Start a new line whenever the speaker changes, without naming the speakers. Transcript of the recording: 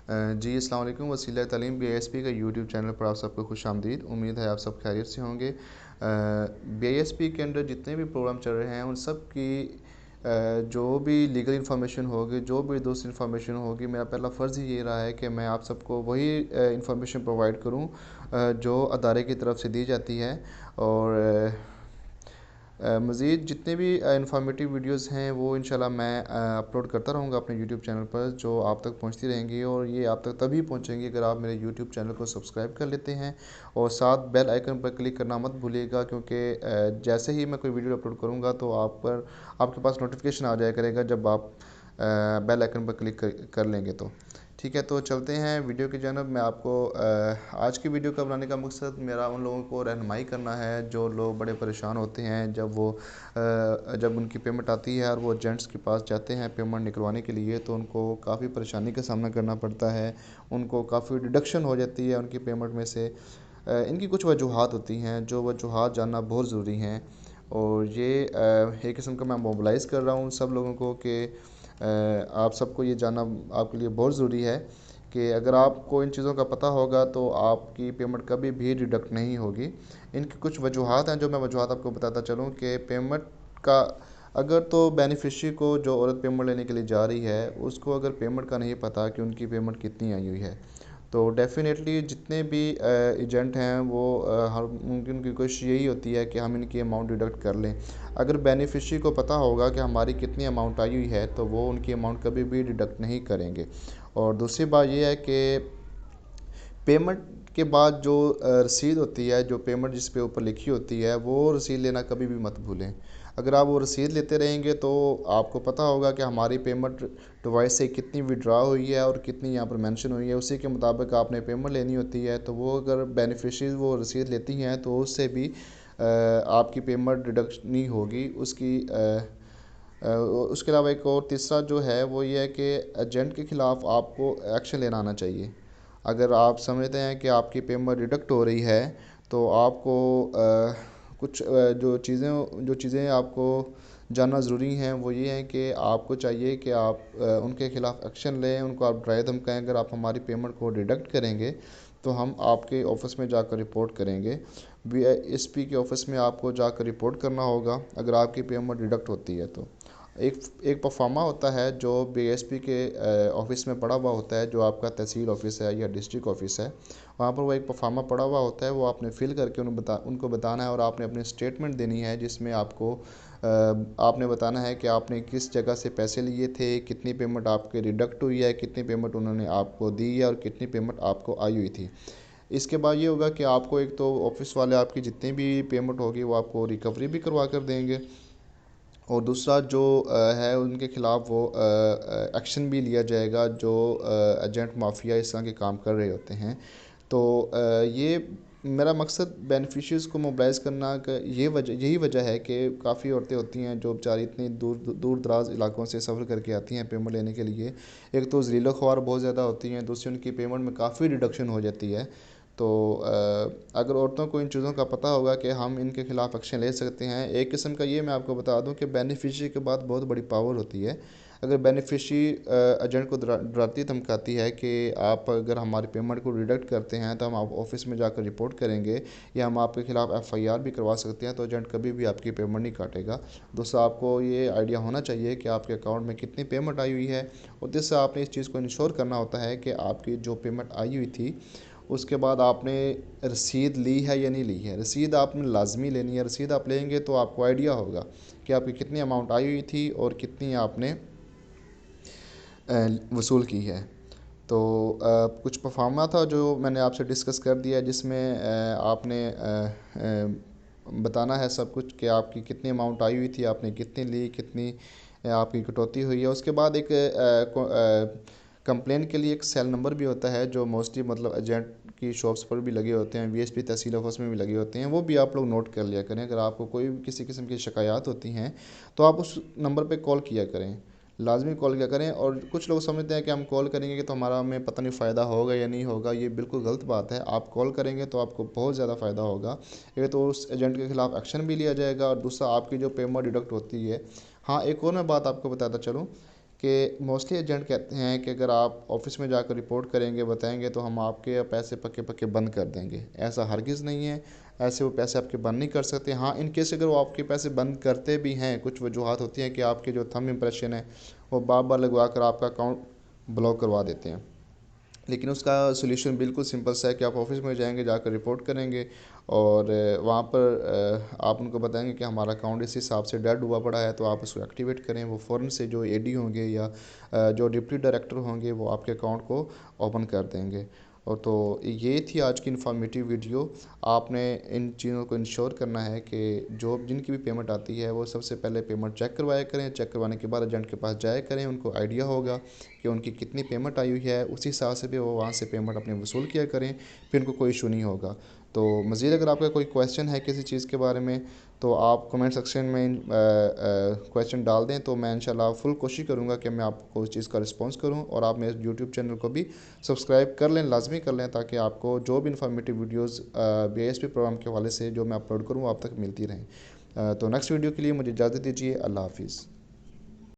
जी अस्सलाम वालेकुम। वसीला तालीम BISP का यूट्यूब चैनल पर आप सबको खुशामदीद। उम्मीद है आप सब खैरियत से होंगे। BISP के अंदर जितने भी प्रोग्राम चल रहे हैं उन सब की जो भी लीगल इन्फॉर्मेशन होगी, जो भी दूसरी इन्फॉर्मेशन होगी, मेरा पहला फ़र्ज़ ही ये रहा है कि मैं आप सबको वही इन्फॉर्मेशन प्रोवाइड करूँ जो अदारे की तरफ से दी जाती है। और मज़ीद जितने भी इंफॉर्मेटिव वीडियोस हैं वो इंशाल्लाह मैं अपलोड करता रहूँगा अपने यूट्यूब चैनल पर, जो आप तक पहुँचती रहेंगी। और ये आप तक तभी पहुँचेंगी अगर आप मेरे यूट्यूब चैनल को सब्सक्राइब कर लेते हैं और साथ बेल आइकन पर क्लिक करना मत भूलिएगा, क्योंकि जैसे ही मैं कोई वीडियो अपलोड करूँगा तो आपके पास नोटिफिकेशन आ जाया करेगा जब आप बेल आइकन पर क्लिक कर लेंगे तो। ठीक है, तो चलते हैं वीडियो की जानब। मैं आपको आज की वीडियो का बनाने का मकसद मेरा उन लोगों को रहनुमाई करना है जो लोग बड़े परेशान होते हैं जब उनकी पेमेंट आती है और वो एजेंट्स के पास जाते हैं पेमेंट निकलवाने के लिए, तो उनको काफ़ी परेशानी का सामना करना पड़ता है। उनको काफ़ी डिडक्शन हो जाती है उनकी पेमेंट में से। इनकी कुछ वजूहात होती हैं, जो वजूहात जानना बहुत ज़रूरी हैं। और ये एक किस्म का मैं मोबलाइज़ कर रहा हूँ सब लोगों को कि आप सबको ये जानना आपके लिए बहुत ज़रूरी है कि अगर आपको इन चीज़ों का पता होगा तो आपकी पेमेंट कभी भी डिडक्ट नहीं होगी। इनकी कुछ वजूहात हैं, जो मैं वजूहात आपको बताता चलूँ कि पेमेंट का अगर तो बेनिफिशियरी को, जो औरत पेमेंट लेने के लिए जा रही है, उसको अगर पेमेंट का नहीं पता कि उनकी पेमेंट कितनी आई हुई है, तो डेफ़िनेटली जितने भी एजेंट हैं वो हर मुमकिन की कोशिश यही होती है कि हम इनकी अमाउंट डिडक्ट कर लें। अगर बेनिफिशियरी को पता होगा कि हमारी कितनी अमाउंट आई हुई है तो वो उनकी अमाउंट कभी भी डिडक्ट नहीं करेंगे। और दूसरी बात ये है कि पेमेंट के बाद जो रसीद होती है, जो पेमेंट जिस पे ऊपर लिखी होती है, वो रसीद लेना कभी भी मत भूलें। अगर आप वो रसीद लेते रहेंगे तो आपको पता होगा कि हमारी पेमेंट डिवाइस से कितनी विड्रॉ हुई है और कितनी यहाँ पर मेंशन हुई है। उसी के मुताबिक आपने पेमेंट लेनी होती है। तो वो अगर बेनिफिशियरी वो रसीद लेती हैं तो उससे भी आपकी पेमेंट डिडक्शन नहीं होगी उसके अलावा एक और तीसरा जो है वो ये है कि एजेंट के ख़िलाफ़ आपको एक्शन लेना आना चाहिए। अगर आप समझते हैं कि आपकी पेमेंट डिडक्ट हो रही है तो आपको कुछ जो चीज़ें आपको जानना ज़रूरी हैं वो ये हैं कि आपको चाहिए कि आप उनके ख़िलाफ़ एक्शन लें, उनको आप डराए धमकाएं। अगर आप हमारी पेमेंट को डिडक्ट करेंगे तो हम आपके ऑफ़िस में जाकर रिपोर्ट करेंगे। BISP के ऑफ़िस में आपको जाकर रिपोर्ट करना होगा अगर आपकी पेमेंट डिडक्ट होती है तो। एक एक परफॉर्मा होता है जो BISP के ऑफ़िस में पड़ा हुआ होता है, जो आपका तहसील ऑफ़िस है या डिस्ट्रिक्ट ऑफ़िस है। वहाँ पर वो एक परफॉर्मा पड़ा हुआ होता है, वो आपने फ़िल करके उनको बताना है और आपने अपनी स्टेटमेंट देनी है, जिसमें आपने बताना है कि आपने किस जगह से पैसे लिए थे, कितनी पेमेंट आपके डिडक्ट हुई है, कितनी पेमेंट उन्होंने आपको दी है और कितनी पेमेंट आपको आई हुई थी। इसके बाद ये होगा कि आपको एक तो ऑफ़िस वाले आपकी जितनी भी पेमेंट होगी वो आपको रिकवरी भी करवा कर देंगे, और दूसरा जो है उनके ख़िलाफ़ वो एक्शन भी लिया जाएगा जो एजेंट माफिया इस तरह के काम कर रहे होते हैं। तो ये मेरा मकसद बेनिफिशियरीज़ को मोबिलाइज़ करना का यही वजह है कि काफ़ी औरतें होती हैं जो बेचारी इतनी दूर दूर दराज इलाकों से सफ़र करके आती हैं पेमेंट लेने के लिए। एक तो ज़लील ख्वार बहुत ज़्यादा होती हैं, दूसरी उनकी पेमेंट में काफ़ी डिडक्शन हो जाती है। तो अगर औरतों को इन चीज़ों का पता होगा कि हम इनके ख़िलाफ़ एक्शन ले सकते हैं। एक किस्म का ये मैं आपको बता दूं कि बेनिफिशियरी के बाद बहुत बड़ी पावर होती है। अगर बेनिफिशियरी एजेंट को डराती धमकाती है कि आप अगर हमारी पेमेंट को डिडक्ट करते हैं तो हम आप ऑफिस में जाकर रिपोर्ट करेंगे या हम आपके ख़िलाफ़ FIR भी करवा सकते हैं, तो एजेंट कभी भी आपकी पेमेंट नहीं काटेगा। दोस्तों, आपको ये आइडिया होना चाहिए कि आपके अकाउंट में कितनी पेमेंट आई हुई है, और जिससे आपने इस चीज़ को इंश्योर करना होता है कि आपकी जो पेमेंट आई हुई थी उसके बाद आपने रसीद ली है या नहीं ली है। रसीद आपने लाजमी लेनी है। रसीद आप लेंगे तो आपको आइडिया होगा कि आपकी कितनी अमाउंट आई हुई थी और कितनी आपने वसूल की है। तो कुछ परफॉर्मा था जो मैंने आपसे डिस्कस कर दिया, जिसमें आपने बताना है सब कुछ कि आपकी कितनी अमाउंट आई हुई थी, आपने कितनी ली, कितनी आपकी कटौती हुई है। उसके बाद एक कंप्लेन के लिए एक सेल नंबर भी होता है जो मोस्टली मतलब एजेंट की शॉप्स पर भी लगे होते हैं, BISP तहसील ऑफिस में भी लगे होते हैं। वो भी आप लोग नोट कर लिया करें। अगर आपको कोई भी किसी किस्म की शिकायत होती हैं तो आप उस नंबर पे कॉल किया करें, लाजमी कॉल किया करें। और कुछ लोग समझते हैं कि हम कॉल करेंगे तो हमारा हमें पता नहीं फ़ायदा होगा या नहीं होगा। ये बिल्कुल गलत बात है। आप कॉल करेंगे तो आपको बहुत ज़्यादा फ़ायदा होगा। एक तो उस एजेंट के ख़िलाफ़ एक्शन भी लिया जाएगा और दूसरा आपकी जो पेमेंट डिडक्ट होती है। हाँ, एक और मैं बात आपको बताता चलूँ कि मोस्टली एजेंट कहते हैं कि अगर आप ऑफिस में जाकर रिपोर्ट करेंगे, बताएंगे, तो हम आपके पैसे पक्के पक्के बंद कर देंगे। ऐसा हरगिज़ नहीं है, ऐसे वो पैसे आपके बंद नहीं कर सकते। हाँ, इन केस अगर वो आपके पैसे बंद करते भी हैं, कुछ वजूहत होती हैं कि आपके जो थंब इम्प्रेशन है वो बार बार लगवा कर आपका अकाउंट ब्लॉक करवा देते हैं। लेकिन उसका सोल्यूशन बिल्कुल सिंपल सा है कि आप ऑफिस में जाएंगे, जाकर रिपोर्ट करेंगे और वहाँ पर आप उनको बताएंगे कि हमारा अकाउंट इस हिसाब से डेड हुआ पड़ा है, तो आप उसको एक्टिवेट करें। वो फ़ौरन से जो एडी होंगे या जो डिप्टी डायरेक्टर होंगे वो आपके अकाउंट को ओपन कर देंगे। और तो ये थी आज की इन्फॉर्मेटिव वीडियो। आपने इन चीज़ों को इंश्योर करना है कि जो जिनकी भी पेमेंट आती है वो सबसे पहले पेमेंट चेक करवाया करें। चेक करवाने के बाद एजेंट के पास जाया करें, उनको आइडिया होगा कि उनकी कितनी पेमेंट आई हुई है, उसी हिसाब से भी वो वहाँ से पेमेंट अपनी वसूल किया करें, फिर उनको कोई इशू नहीं होगा। तो मज़ीद अगर आपका कोई क्वेश्चन है किसी चीज़ के बारे में तो आप कमेंट सेक्शन में क्वेश्चन डाल दें, तो मैं इंशाल्लाह फुल कोशिश करूँगा कि मैं आपको उस चीज़ का रिस्पॉन्स करूँ। और आप मेरे यूट्यूब चैनल को भी सब्सक्राइब कर लें, लाजमी कर लें, ताकि आपको जो भी इंफॉर्मेटिव वीडियोज़ BISP प्रोग्राम के हवाले से जो मैं अपलोड करूँ वो आप तक मिलती रहें। तो नेक्स्ट वीडियो के लिए मुझे इजाज़त दीजिए। अल्लाह हाफिज़।